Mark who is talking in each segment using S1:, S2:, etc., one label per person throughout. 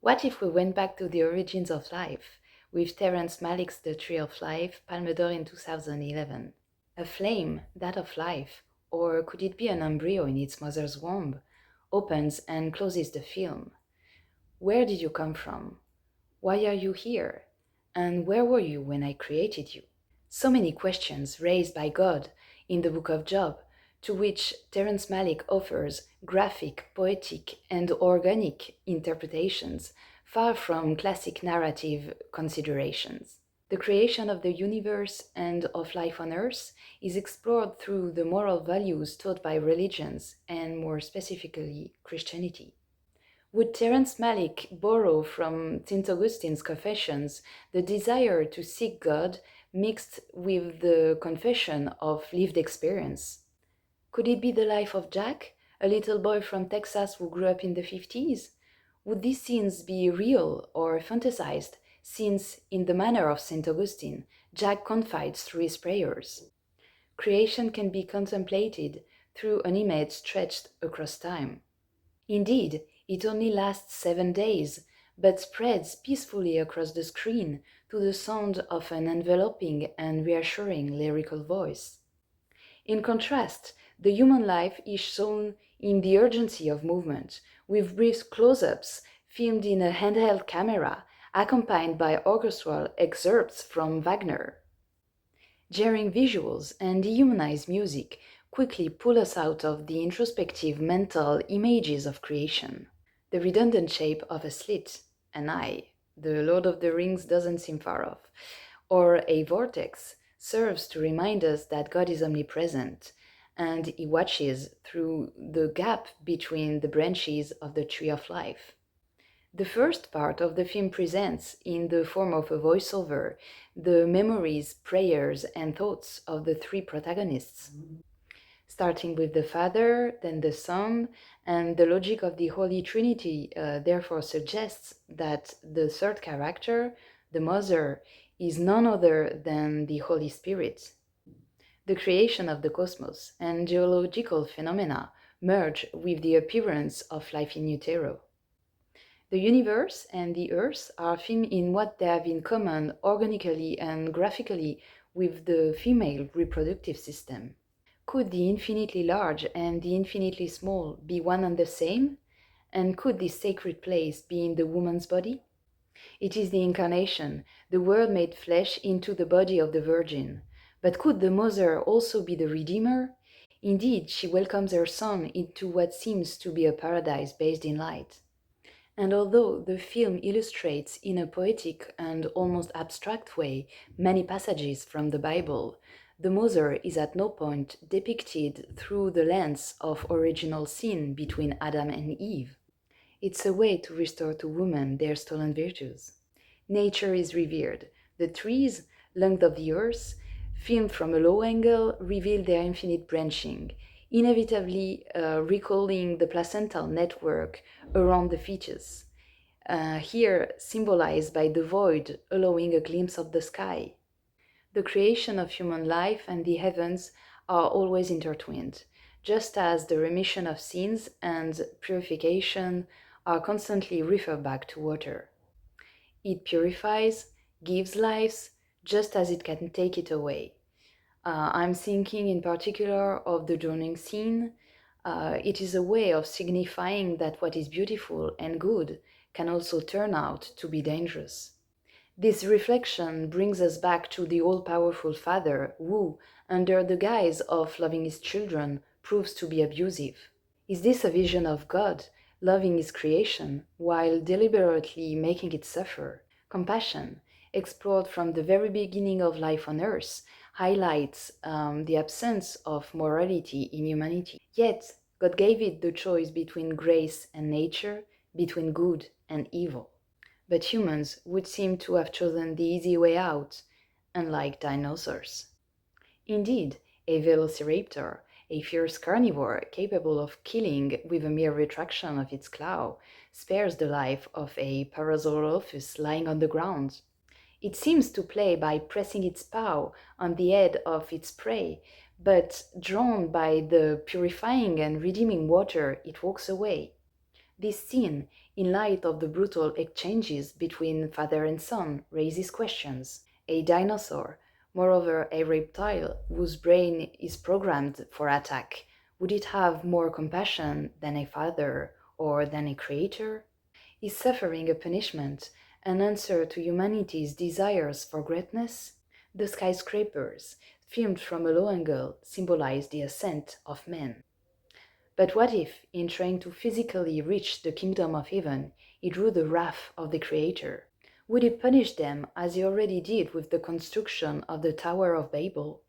S1: What if we went back to the origins of life with Terrence Malick's The Tree of Life, Palme d'Or in 2011? A flame, that of life, or could it be an embryo in its mother's womb, opens and closes the film? Where did you come from? Why are you here? And where were you when I created you? So many questions raised by God in the book of Job, to which Terrence Malick offers graphic, poetic, and organic interpretations, far from classic narrative considerations. The creation of the universe and of life on Earth is explored through the moral values taught by religions, and more specifically, Christianity. Would Terence Malick borrow from St. Augustine's Confessions the desire to seek God mixed with the confession of lived experience? Could it be the life of Jack, a little boy from Texas who grew up in the 50s? Would these scenes be real or fantasized, since, in the manner of St. Augustine, Jack confides through his prayers? Creation can be contemplated through an image stretched across time. Indeed, it only lasts 7 days, but spreads peacefully across the screen to the sound of an enveloping and reassuring lyrical voice. In contrast, the human life is shown in the urgency of movement, with brief close-ups filmed in a handheld camera, accompanied by orchestral excerpts from Wagner. Jarring visuals and dehumanized music quickly pull us out of the introspective mental images of creation. The redundant shape of a slit, an eye, the Lord of the Rings doesn't seem far off, or a vortex serves to remind us that God is omnipresent and He watches through the gap between the branches of the tree of life. The first part of the film presents, in the form of a voiceover, the memories, prayers, and thoughts of the three protagonists, starting with the Father, then the Son, and the logic of the Holy Trinity therefore suggests that the third character, the Mother, is none other than the Holy Spirit. The creation of the cosmos and geological phenomena merge with the appearance of life in utero. The universe and the Earth are filmed in what they have in common organically and graphically with the female reproductive system. Could the infinitely large and the infinitely small be one and the same? And could this sacred place be in the woman's body? It is the incarnation, the Word made flesh into the body of the Virgin. But could the Mother also be the Redeemer? Indeed, she welcomes her Son into what seems to be a paradise based in light. And although the film illustrates in a poetic and almost abstract way many passages from the Bible, the Mother is at no point depicted through the lens of original sin between Adam and Eve. It's a way to restore to women their stolen virtues. Nature is revered. The trees, lungs of the earth, filmed from a low angle, reveal their infinite branching, inevitably recalling the placental network around the fetus, here symbolized by the void allowing a glimpse of the sky. The creation of human life and the heavens are always intertwined, just as the remission of sins and purification are constantly referred back to water. It purifies, gives life, just as it can take it away. I'm thinking in particular of the drowning scene. It is a way of signifying that what is beautiful and good can also turn out to be dangerous. This reflection brings us back to the all-powerful Father who, under the guise of loving his children, proves to be abusive. Is this a vision of God, loving his creation while deliberately making it suffer? Compassion, explored from the very beginning of life on earth, highlights the absence of morality in humanity. Yet, God gave it the choice between grace and nature, between good and evil. But humans would seem to have chosen the easy way out, unlike dinosaurs. Indeed, a velociraptor, a fierce carnivore capable of killing with a mere retraction of its claw, spares the life of a parasoraulophus lying on the ground. It seems to play by pressing its paw on the head of its prey, but drawn by the purifying and redeeming water, it walks away. This scene In light of the brutal exchanges between father and son, raises questions. A dinosaur, moreover a reptile whose brain is programmed for attack, would it have more compassion than a father or than a creator? Is suffering a punishment, an answer to humanity's desires for greatness? The skyscrapers, filmed from a low angle, symbolize the ascent of man. But what if, in trying to physically reach the kingdom of heaven, he drew the wrath of the Creator? Would he punish them as he already did with the construction of the Tower of Babel?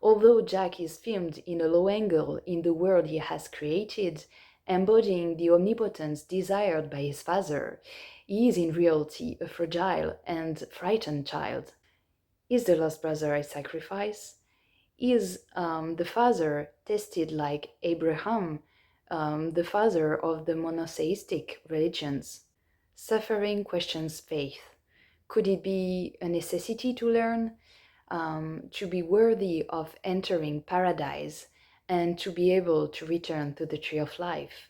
S1: Although Jack is filmed in a low angle in the world he has created, embodying the omnipotence desired by his father, he is in reality a fragile and frightened child. Is the lost brother a sacrifice? Is the father tested like Abraham, the father of the monotheistic religions? Suffering questions faith. Could it be a necessity to learn, to be worthy of entering paradise, and to be able to return to the tree of life?